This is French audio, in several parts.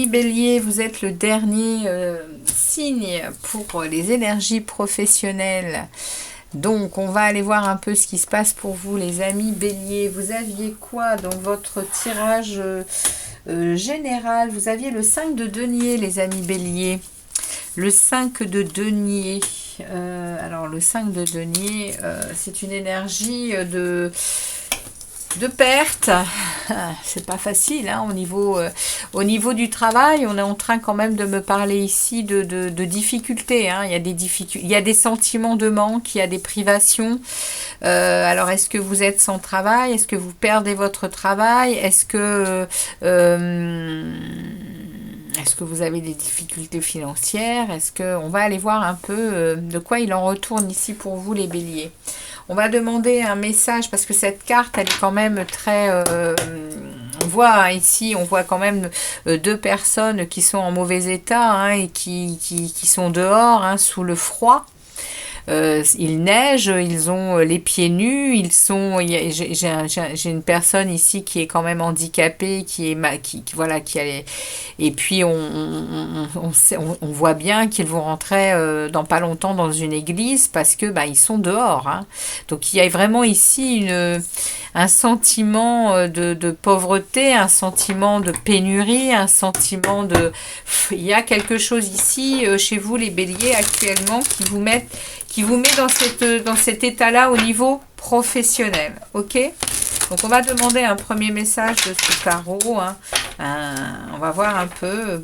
amis béliers, vous êtes le dernier signe pour les énergies professionnelles. Donc, on va aller voir un peu ce qui se passe pour vous, les amis béliers. Vous aviez quoi dans votre tirage général? Vous aviez le 5 de denier, les amis béliers. Le 5 de denier. Alors, le 5 de denier, c'est une énergie de perte. C'est pas facile hein, au niveau du travail. On est en train quand même de me parler ici de difficultés hein. Il y a des sentiments de manque, il y a des privations. Alors est-ce que vous êtes sans travail? Est-ce que vous perdez votre travail? Est-ce que vous avez des difficultés financières? On va aller voir un peu de quoi il en retourne ici pour vous les béliers. On va demander un message parce que cette carte, elle est quand même très... on voit hein, ici, on voit quand même deux personnes qui sont en mauvais état hein, et qui sont dehors hein, sous le froid. Il neige, ils ont les pieds nus, j'ai une personne ici qui est quand même handicapée, et puis on voit bien qu'ils vont rentrer dans pas longtemps dans une église parce que ils sont dehors hein. Donc il y a vraiment ici un sentiment de pauvreté, un sentiment de pénurie, un sentiment il y a quelque chose ici chez vous les béliers actuellement qui vous met dans cet état-là au niveau professionnel. Ok? Donc, on va demander un premier message de ce tarot. Hein. On va voir un peu.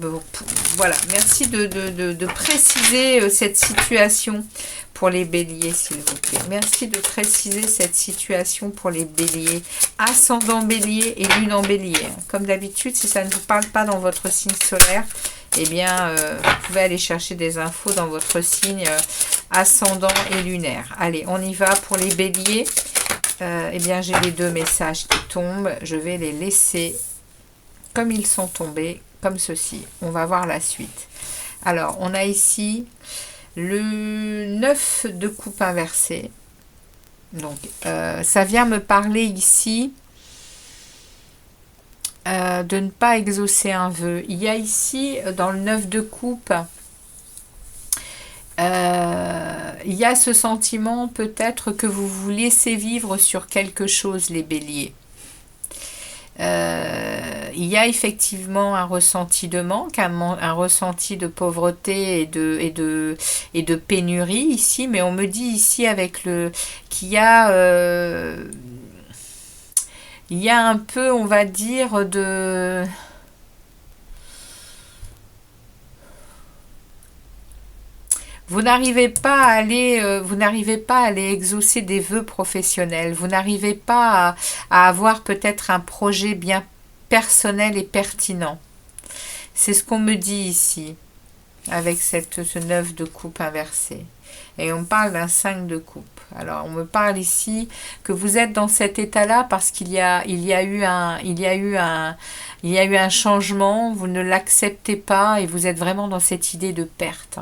Voilà. Merci de préciser cette situation pour les béliers, s'il vous plaît. Merci de préciser cette situation pour les béliers. Ascendant bélier et lune en bélier. Comme d'habitude, si ça ne vous parle pas dans votre signe solaire, eh bien, vous pouvez aller chercher des infos dans votre signe ascendant et lunaire. Allez, on y va pour les béliers. Eh bien, j'ai les deux messages qui tombent. Je vais les laisser comme ils sont tombés, comme ceci. On va voir la suite. Alors, on a ici le 9 de coupe inversé. Donc, ça vient me parler ici de ne pas exaucer un vœu. Il y a ici, dans le 9 de coupe, il y a ce sentiment peut-être que vous vous laissez vivre sur quelque chose, les béliers. Il y a effectivement un ressenti de manque, un ressenti de pauvreté et de pénurie ici, mais on me dit ici qu'il y a un peu, on va dire, vous n'arrivez pas à aller exaucer des vœux professionnels. Vous n'arrivez pas à avoir peut-être un projet bien personnel et pertinent. C'est ce qu'on me dit ici, avec ce 9 de coupe inversé. Et on parle d'un 5 de coupe. Alors, on me parle ici que vous êtes dans cet état-là parce qu'il y a eu un changement, vous ne l'acceptez pas et vous êtes vraiment dans cette idée de perte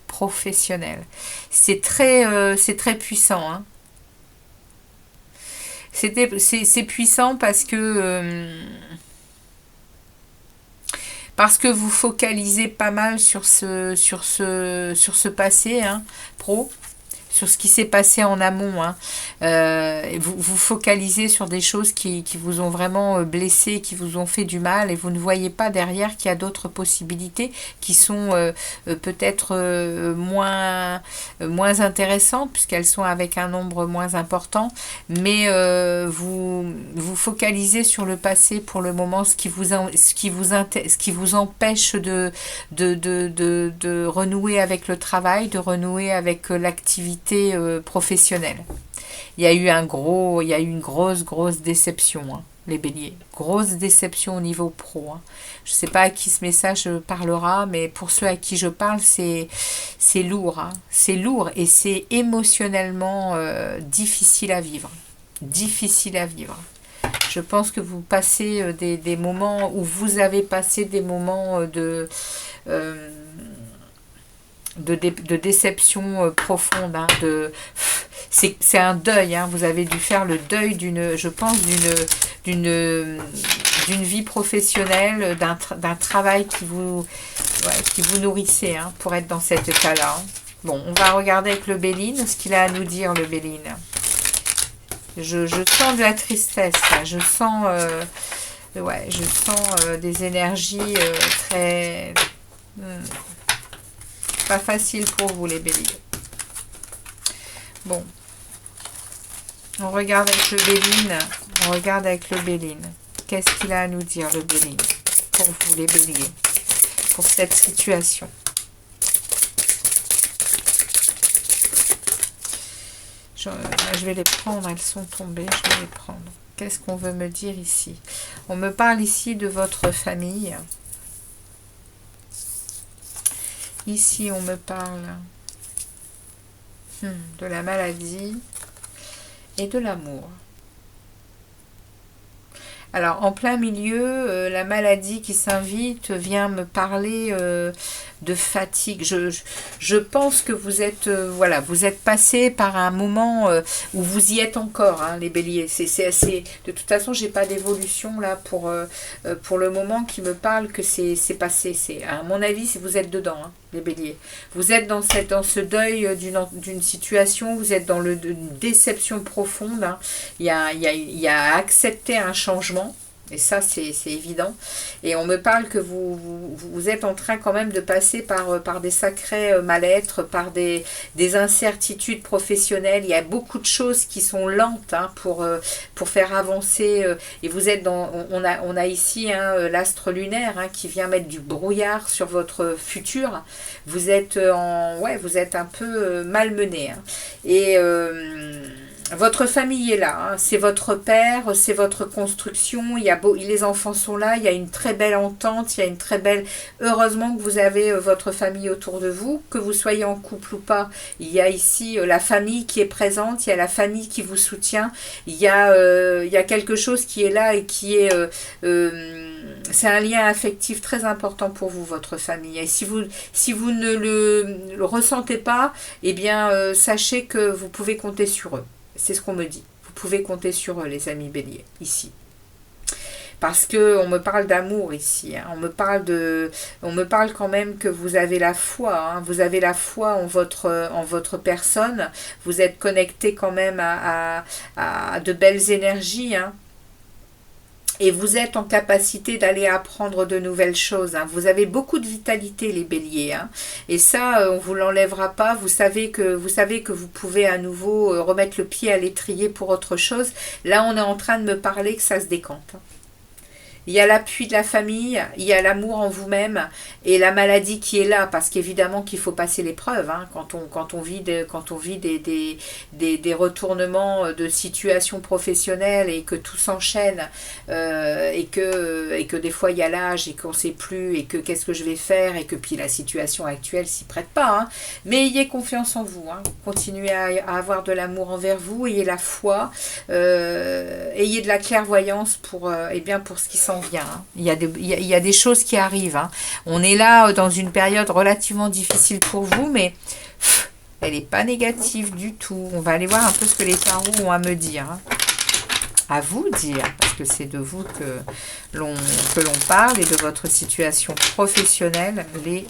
professionnelle. C'est très puissant. Hein. C'est puissant parce que vous focalisez pas mal sur ce passé hein, pro, sur ce qui s'est passé en amont. Hein. Vous focalisez sur des choses qui vous ont vraiment blessé, qui vous ont fait du mal, et vous ne voyez pas derrière qu'il y a d'autres possibilités qui sont peut-être moins intéressantes, puisqu'elles sont avec un nombre moins important, mais vous focalisez sur le passé pour le moment, ce qui vous empêche de renouer avec le travail, de renouer avec l'activité professionnelle. Il y a eu une grosse déception, hein, les béliers. Grosse déception au niveau pro. Hein. Je ne sais pas à qui ce message parlera, mais pour ceux à qui je parle, c'est lourd. Hein. C'est lourd et c'est émotionnellement difficile à vivre. Difficile à vivre. Je pense que vous passez des moments où vous avez passé des moments de déception profonde, hein, c'est un deuil, hein, vous avez dû faire le deuil d'une d'une vie professionnelle, d'un travail qui vous nourrissait, hein, pour être dans cet état-là. Hein. Bon, on va regarder avec le Béline ce qu'il a à nous dire, le Béline. Je sens de la tristesse, là. Je sens, je sens des énergies très... pas facile pour vous, les Béliers. Bon. On regarde avec le Béline. On regarde avec le Béline. Qu'est-ce qu'il a à nous dire, le Béline, pour vous, les Béliers, pour cette situation? Je vais les prendre, elles sont tombées, je vais les prendre. Qu'est-ce qu'on veut me dire ici? On me parle ici de votre famille. Ici, on me parle de la maladie et de l'amour. Alors, en plein milieu, la maladie qui s'invite vient me parler de fatigue. Je pense que vous êtes, voilà, vous êtes passé par un moment où vous y êtes encore, hein, les béliers. C'est assez... De toute façon, j'ai pas d'évolution là pour le moment qui me parle que c'est passé. À mon avis, si vous êtes dedans, hein, les béliers. Vous êtes dans ce deuil d'une situation, vous êtes dans une déception profonde. Hein. Il y a accepté un changement. Et ça, c'est évident. Et on me parle que vous êtes en train quand même de passer par des sacrés mal-être, par des incertitudes professionnelles. Il y a beaucoup de choses qui sont lentes, hein, pour faire avancer. Et vous êtes dans... On a ici, hein, l'astre lunaire, hein, qui vient mettre du brouillard sur votre futur. Vous êtes vous êtes un peu malmené. Hein. Et... votre famille est là, hein. C'est votre père, c'est votre construction, les enfants sont là, il y a une très belle entente, il y a une très belle... Heureusement que vous avez votre famille autour de vous, que vous soyez en couple ou pas, il y a ici la famille qui est présente, il y a la famille qui vous soutient, il y a quelque chose qui est là et qui est... c'est un lien affectif très important pour vous, votre famille. Et si vous ne le ressentez pas, eh bien, sachez que vous pouvez compter sur eux. C'est ce qu'on me dit. Vous pouvez compter sur eux, les amis béliers, ici. Parce qu'on me parle d'amour ici. Hein. On me parle quand même que vous avez la foi. Hein. Vous avez la foi en votre personne. Vous êtes connecté quand même à de belles énergies. Hein. Et vous êtes en capacité d'aller apprendre de nouvelles choses. Hein. Vous avez beaucoup de vitalité, les béliers. Hein. Et ça, on ne vous l'enlèvera pas. Vous savez que vous pouvez à nouveau remettre le pied à l'étrier pour autre chose. Là, on est en train de me parler que ça se décante. Hein. Il y a l'appui de la famille, il y a l'amour en vous-même et la maladie qui est là, parce qu'évidemment qu'il faut passer l'épreuve, hein, quand on vit des retournements de situations professionnelles et que tout s'enchaîne, et que des fois il y a l'âge et qu'on ne sait plus et que qu'est-ce que je vais faire et que puis la situation actuelle s'y prête pas. Hein, mais ayez confiance en vous, hein, continuez à avoir de l'amour envers vous, ayez la foi, ayez de la clairvoyance pour ce qui s'en vient. Hein. Il y a des choses qui arrivent. Hein. On est là dans une période relativement difficile pour vous, mais elle n'est pas négative du tout. On va aller voir un peu ce que les tarots ont à me dire. Hein. À vous dire, parce que c'est de vous que l'on parle et de votre situation professionnelle, les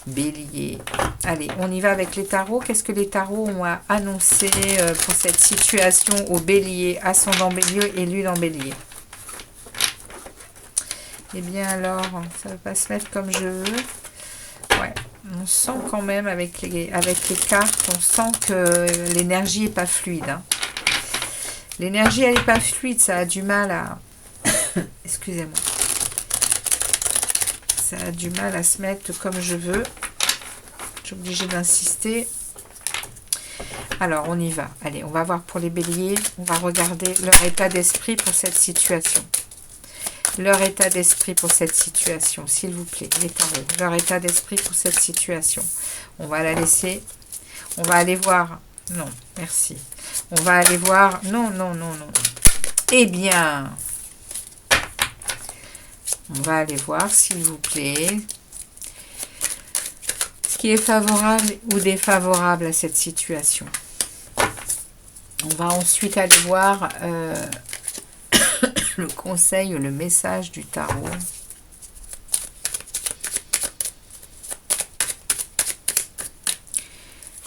béliers. Allez, on y va avec les tarots. Qu'est-ce que les tarots ont à annoncer pour cette situation aux béliers, ascendant bélier et lune en bélier? Eh bien alors, ça ne va pas se mettre comme je veux. Ouais, on sent quand même avec les cartes, on sent que l'énergie n'est pas fluide. Hein. L'énergie, elle n'est pas fluide, ça a du mal à... Excusez-moi. Ça a du mal à se mettre comme je veux. Je suis obligée d'insister. Alors, on y va. Allez, on va voir pour les béliers. On va regarder leur état d'esprit pour cette situation. Leur état d'esprit pour cette situation, s'il vous plaît, les tarots. Leur état d'esprit pour cette situation. On va la laisser. On va aller voir. Non, merci. On va aller voir. Non, non, non, non. Eh bien, on va aller voir, s'il vous plaît, ce qui est favorable ou défavorable à cette situation. On va ensuite aller voir le conseil ou le message du tarot.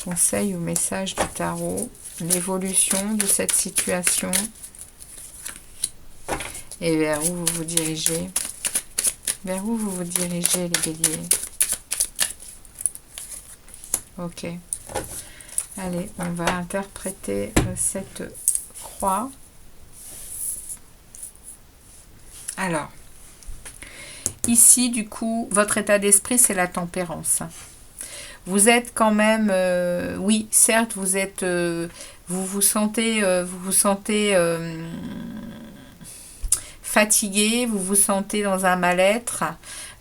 Conseil ou message du tarot. L'évolution de cette situation. Et vers où vous vous dirigez. Vers où vous vous dirigez, les béliers. Ok. Allez, on va interpréter cette croix. Alors, ici, du coup, votre état d'esprit, c'est la tempérance. Vous êtes quand même, oui, certes, vous êtes, vous vous sentez fatigué, vous vous sentez dans un mal-être,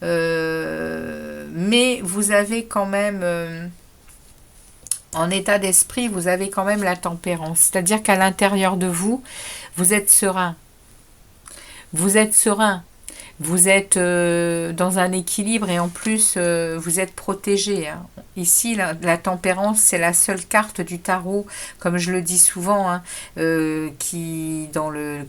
mais vous avez quand même, en état d'esprit, vous avez quand même la tempérance. C'est-à-dire qu'à l'intérieur de vous, vous êtes serein. Vous êtes serein. Vous êtes dans un équilibre et en plus, vous êtes protégé. Hein. Ici, la tempérance, c'est la seule carte du tarot, comme je le dis souvent, hein, qui dans le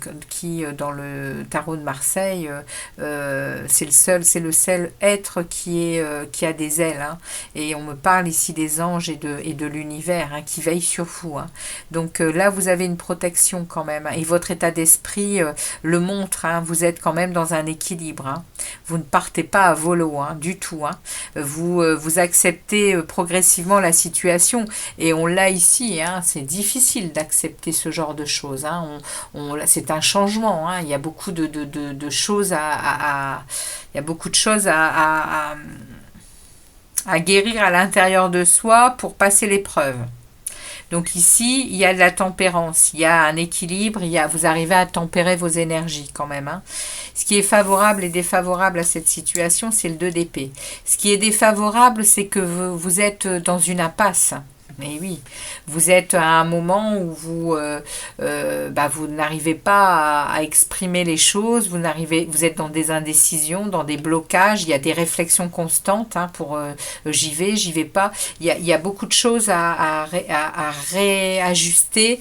tarot de Marseille, c'est le seul être qui a des ailes. Hein. Et on me parle ici des anges et de l'univers hein, qui veillent sur vous. Hein. Donc là, vous avez une protection quand même. Hein, et votre état d'esprit le montre. Hein, vous êtes quand même dans un équilibre. Hein. Vous ne partez pas à volo hein, du tout. Hein. Vous acceptez progressivement la situation et on l'a ici. Hein. C'est difficile d'accepter ce genre de choses. Hein. C'est un changement. Hein. Il y a beaucoup de choses il y a beaucoup de choses à guérir à l'intérieur de soi pour passer l'épreuve. Donc ici, il y a de la tempérance, il y a un équilibre, vous arrivez à tempérer vos énergies quand même. Hein. Ce qui est favorable et défavorable à cette situation, c'est le 2 d'épée. Ce qui est défavorable, c'est que vous êtes dans une impasse. Mais oui, vous êtes à un moment où vous n'arrivez pas à exprimer les choses, vous êtes dans des indécisions, dans des blocages, il y a des réflexions constantes hein, pour j'y vais pas. Il y a beaucoup de choses à réajuster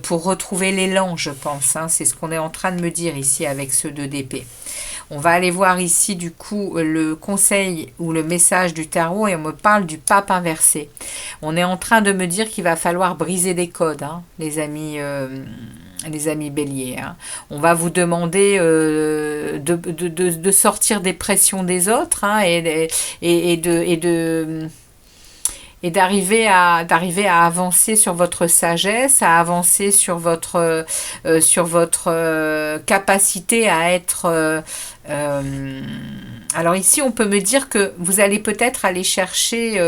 pour retrouver l'élan, je pense. Hein. C'est ce qu'on est en train de me dire ici avec ce 2 d'épée. On va aller voir ici du coup le conseil ou le message du tarot et on me parle du pape inversé. On est en train de me dire qu'il va falloir briser des codes, hein, les amis béliers. Hein. On va vous demander de sortir des pressions des autres hein, et d'arriver à avancer sur votre sagesse, à avancer sur votre capacité à être alors ici on peut me dire que vous allez peut-être aller chercher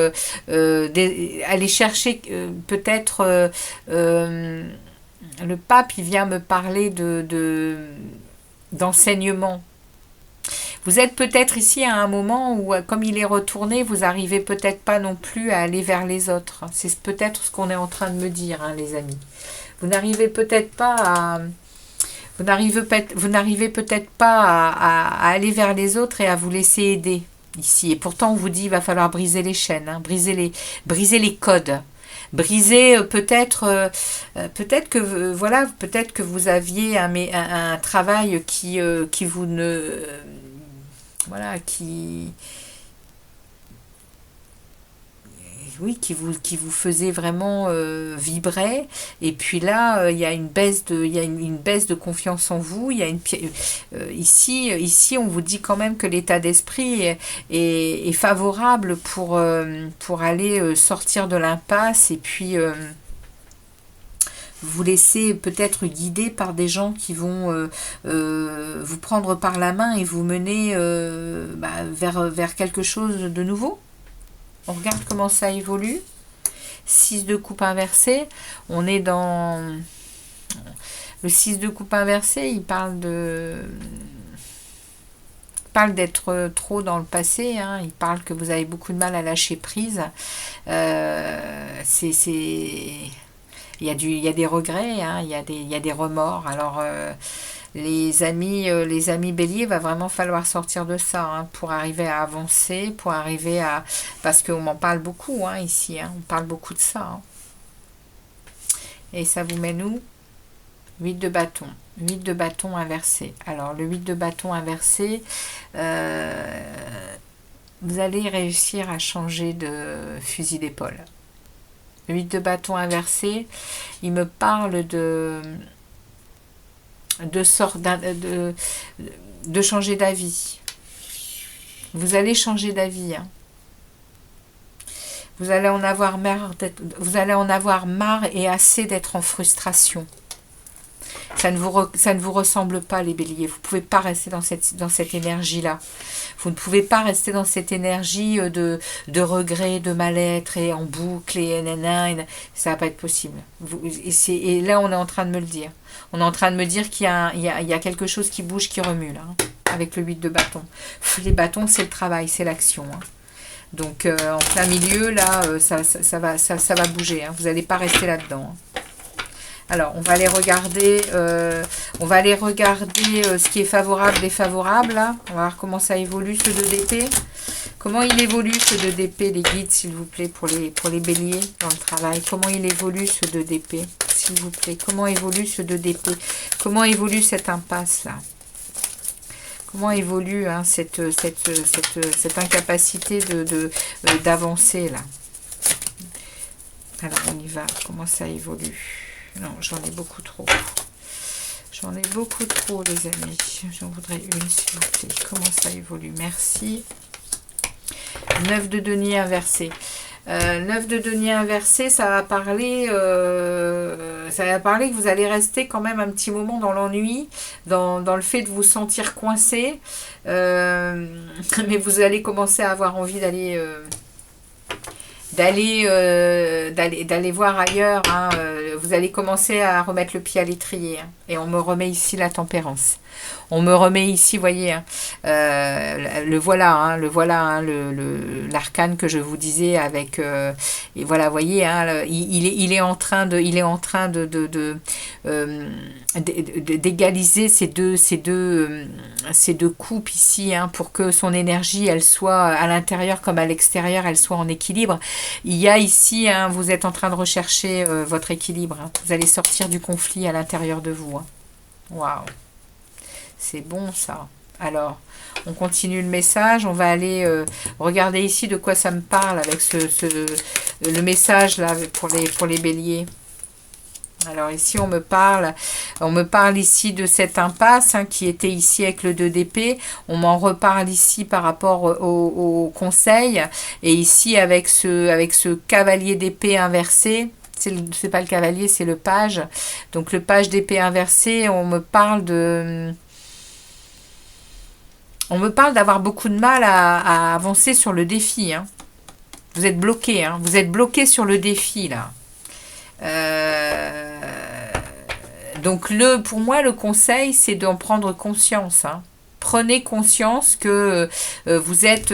peut-être le pape il vient me parler d'enseignement. Vous êtes peut-être ici à un moment où, comme il est retourné, vous n'arrivez peut-être pas non plus à aller vers les autres. C'est peut-être ce qu'on est en train de me dire, hein, les amis. Vous n'arrivez peut-être pas à aller vers les autres et à vous laisser aider ici. Et pourtant, on vous dit qu'il va falloir briser les chaînes, hein, briser les codes. Briser peut-être que vous aviez un travail qui vous ne voilà qui vous faisait vraiment vibrer et puis là il y a une baisse de confiance en vous, il y a ici on vous dit quand même que l'état d'esprit est favorable pour aller sortir de l'impasse et puis vous laissez peut-être guider par des gens qui vont vous prendre par la main et vous mener vers quelque chose de nouveau. On regarde comment ça évolue. 6 de coupe inversée. On est dans... Le 6 de coupe inversée, il parle d'être trop dans le passé. Hein. Il parle que vous avez beaucoup de mal à lâcher prise. Il y a des regrets, hein, il y a des remords. Alors, les amis béliers, va vraiment falloir sortir de ça hein, pour arriver à avancer, parce qu'on m'en parle beaucoup hein, ici, hein, on parle beaucoup de ça. Hein. Et ça vous mène où? 8 de bâton. 8 de bâton inversé. Alors, le 8 de bâton inversé, vous allez réussir à changer de fusil d'épaule. Le 8 de bâton inversé, il me parle de changer d'avis. Vous allez changer d'avis. Hein. Vous allez en avoir marre et assez d'être en frustration. Ça ne vous ressemble pas, les béliers. Vous ne pouvez pas rester dans cette énergie-là. Vous ne pouvez pas rester dans cette énergie de regret, de mal-être et en boucle et nanana. Ça ne va pas être possible. Et là, on est en train de me le dire. On est en train de me dire qu'il y a quelque chose qui bouge, qui remue, là, hein, avec le 8 de bâton. Les bâtons, c'est le travail, c'est l'action. Hein. Donc, en plein milieu, là, ça va bouger. Hein. Vous n'allez pas rester là-dedans. Hein. Alors, on va aller regarder, ce qui est favorable, défavorable. Là. On va voir comment ça évolue, ce 2 d'épée. Comment il évolue, ce 2 d'épée, les guides, s'il vous plaît, pour les béliers dans le travail. Comment il évolue, ce 2 d'épée, s'il vous plaît. Comment évolue ce 2 d'épée. Comment évolue cette impasse, là. Comment évolue hein, cette incapacité d'avancer, là. Alors, on y va. Comment ça évolue? Non, j'en ai beaucoup trop. J'en ai beaucoup trop, les amis. J'en voudrais une, s'il vous plaît. Comment ça évolue? Merci. 9 de denier inversé. 9 de denier inversé, ça va parler que vous allez rester quand même un petit moment dans l'ennui, dans le fait de vous sentir coincé. Mais vous allez commencer à avoir envie d'aller voir ailleurs, hein. Vous allez commencer à remettre le pied à l'étrier, hein. Et on me remet ici la tempérance. On me remet ici, voyez, hein, le voilà, hein, l'arcane que je vous disais avec, et voilà, voyez, hein, il est en train d'égaliser ces deux coupes ici, hein, pour que son énergie, elle soit à l'intérieur comme à l'extérieur, elle soit en équilibre. Il y a ici, hein, vous êtes en train de rechercher votre équilibre. Hein. Vous allez sortir du conflit à l'intérieur de vous. Hein. Waouh! C'est bon ça. Alors, on continue le message. On va aller regarder ici de quoi ça me parle avec le message là pour les béliers. Alors ici, on me parle ici de cette impasse, hein, qui était ici avec le 2 d'épée. On m'en reparle ici par rapport au conseil. Et ici, avec ce cavalier d'épée inversé. C'est pas le cavalier, c'est le page. Donc le page d'épée inversé, on me parle d'avoir beaucoup de mal à avancer sur le défi. Hein. Vous êtes bloqué, hein. Vous êtes bloqué sur le défi, là. Donc, pour moi, le conseil, c'est d'en prendre conscience. Hein. Prenez conscience que vous êtes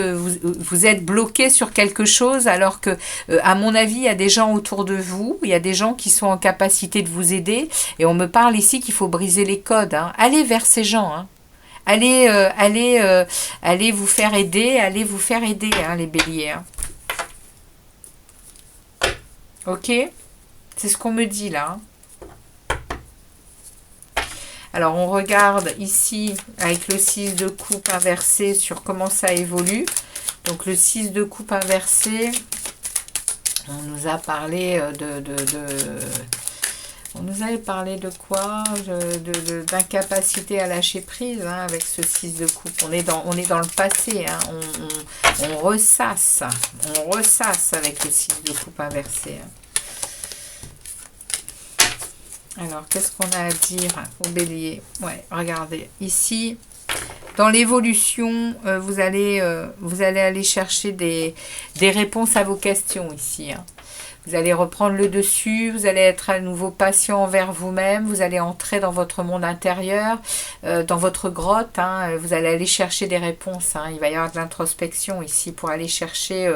bloqué sur quelque chose, alors que, à mon avis, il y a des gens autour de vous, il y a des gens qui sont en capacité de vous aider, et on me parle ici qu'il faut briser les codes. Hein. Allez vers ces gens, hein. Allez vous faire aider, hein, les béliers. Hein. Ok? C'est ce qu'on me dit là. Hein. Alors, on regarde ici avec le 6 de coupe inversé sur comment ça évolue. Donc, le 6 de coupe inversé, on nous a parlé on nous avait parlé de quoi? D'incapacité à lâcher prise, hein, avec ce 6 de coupe. On est dans le passé. Hein. On ressasse. On ressasse avec le 6 de coupe inversé. Hein. Alors, qu'est-ce qu'on a à dire au bélier? Ouais, regardez. Ici, dans l'évolution, vous allez aller chercher des réponses à vos questions ici. Hein. Vous allez reprendre le dessus, vous allez être à nouveau patient envers vous-même, vous allez entrer dans votre monde intérieur, dans votre grotte, hein, vous allez aller chercher des réponses. Hein, il va y avoir de l'introspection ici pour aller chercher,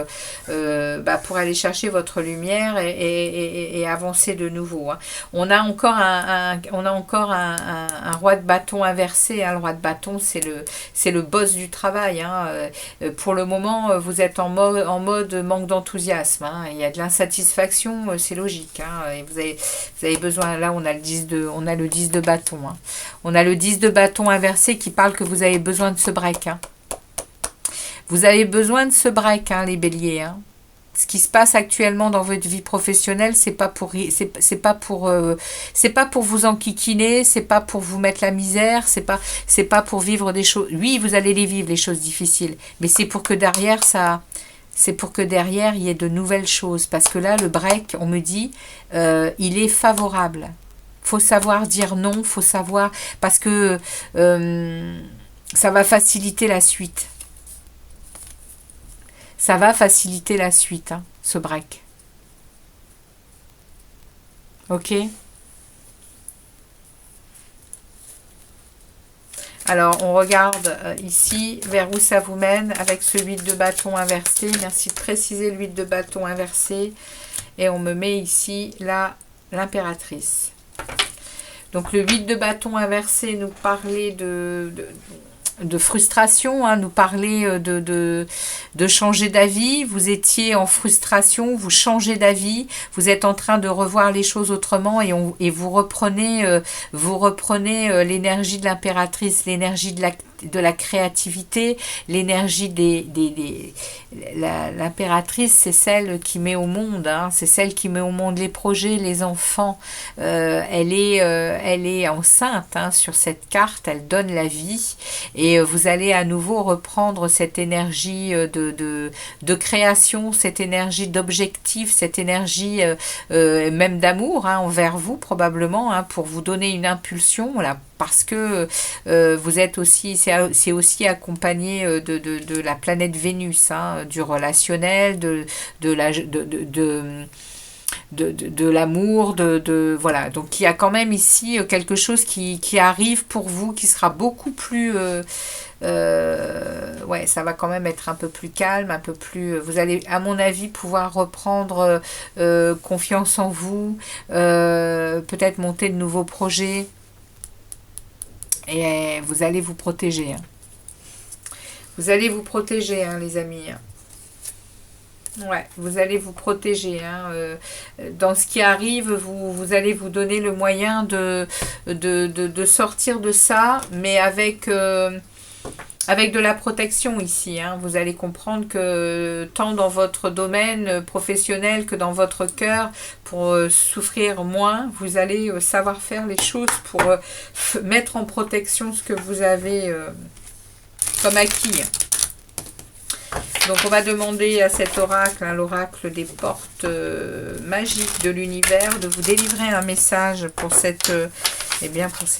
votre lumière et avancer de nouveau. Hein. On a encore un roi de bâton inversé. Hein. Le roi de bâton, c'est le boss du travail. Hein. Pour le moment, vous êtes en mode manque d'enthousiasme. Hein. Il y a de l'insatisfaction satisfaction, c'est logique. Hein, et vous avez besoin, là on a on a le 10 de bâton. Hein. On a le 10 de bâton inversé qui parle que vous avez besoin de ce break. Hein. Vous avez besoin de ce break, hein, les béliers. Hein. Ce qui se passe actuellement dans votre vie professionnelle, c'est pas pour vous enquiquiner, c'est pas pour vous mettre la misère, c'est pas pour vivre des choses. Oui, vous allez les vivre les choses difficiles, mais c'est pour que derrière il y ait de nouvelles choses. Parce que là, le break, on me dit, il est favorable. Faut savoir dire non, faut savoir parce que ça va faciliter la suite. Ça va faciliter la suite, hein, ce break. Ok? Alors, on regarde ici vers où ça vous mène avec ce 8 de bâton inversé. Merci de préciser le 8 de bâton inversé. Et on me met ici l'impératrice. Donc, le 8 de bâton inversé nous parlait de frustration, hein, nous parler de changer d'avis. Vous étiez en frustration, vous changez d'avis, vous êtes en train de revoir les choses autrement et vous reprenez l'énergie de l'impératrice, l'énergie de la créativité, l'énergie l'impératrice, c'est celle qui met au monde, hein, c'est celle qui met au monde les projets, les enfants. Elle est enceinte, hein, sur cette carte, elle donne la vie et vous allez à nouveau reprendre cette énergie de création, cette énergie d'objectif, cette énergie même d'amour, hein, envers vous probablement, hein, pour vous donner une impulsion là. Parce que vous êtes aussi, c'est aussi accompagné de la planète Vénus, hein, du relationnel, de l'amour, voilà. Donc il y a quand même ici quelque chose qui arrive pour vous, qui sera beaucoup plus... ouais, ça va quand même être un peu plus calme, un peu plus... Vous allez, à mon avis, pouvoir reprendre confiance en vous, peut-être monter de nouveaux projets. Et vous allez vous protéger. Hein. Vous allez vous protéger, hein, les amis. Ouais, vous allez vous protéger. Hein. Dans ce qui arrive, vous allez vous donner le moyen de sortir de ça, mais avec de la protection ici. Hein. Vous allez comprendre que tant dans votre domaine professionnel que dans votre cœur, pour souffrir moins, vous allez savoir faire les choses pour mettre en protection ce que vous avez comme acquis. Donc on va demander à cet oracle, hein, l'oracle des portes magiques de l'univers, de vous délivrer un message pour cette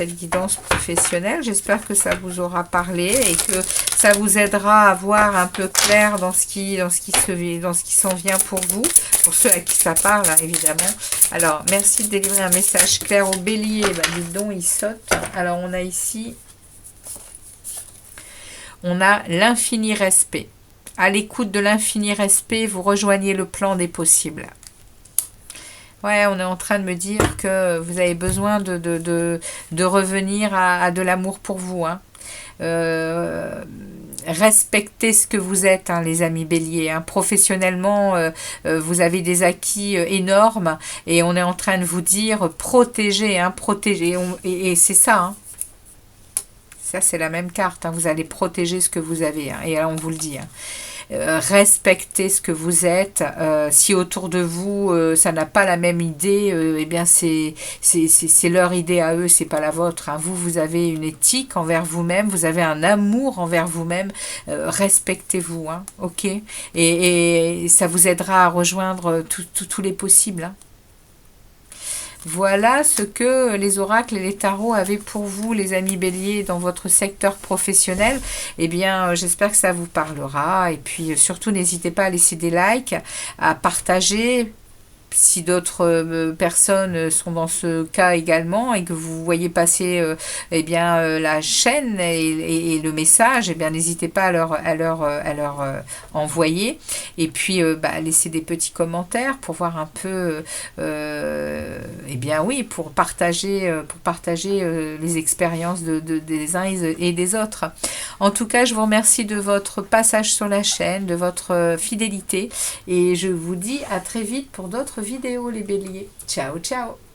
guidance professionnelle. J'espère que ça vous aura parlé et que ça vous aidera à voir un peu clair dans ce qui s'en vient pour vous, pour ceux à qui ça parle, hein, évidemment. Alors, merci de délivrer un message clair au bélier. Ben, dis donc, il saute. Alors, on a ici, on a l'infini respect. À l'écoute de l'infini respect, vous rejoignez le plan des possibles. Ouais, on est en train de me dire que vous avez besoin de revenir à de l'amour pour vous. Hein. Respectez ce que vous êtes, hein, les amis béliers. Hein. Professionnellement, vous avez des acquis énormes et on est en train de vous dire protégez, hein, protégez. Et c'est ça. Hein. Ça, c'est la même carte. Hein. Vous allez protéger ce que vous avez. Hein. Et là, on vous le dit. Hein. Respectez ce que vous êtes. Si autour de vous, ça n'a pas la même idée, eh bien, c'est leur idée à eux, c'est pas la vôtre. Hein. Vous avez une éthique envers vous-même. Vous avez un amour envers vous-même. Respectez-vous. Hein. OK ? Et ça vous aidera à rejoindre tous les possibles. Hein. Voilà ce que les oracles et les tarots avaient pour vous, les amis béliers, dans votre secteur professionnel. Eh bien, j'espère que ça vous parlera. Et puis, surtout, n'hésitez pas à laisser des likes, à partager. si d'autres personnes sont dans ce cas également et que vous voyez passer eh bien, la chaîne et le message, eh bien, n'hésitez pas à leur envoyer. Et puis, laissez des petits commentaires pour voir un peu, eh bien oui, pour partager les expériences des uns et des autres. En tout cas, je vous remercie de votre passage sur la chaîne, de votre fidélité et je vous dis à très vite pour d'autres vidéos les béliers. Ciao, ciao!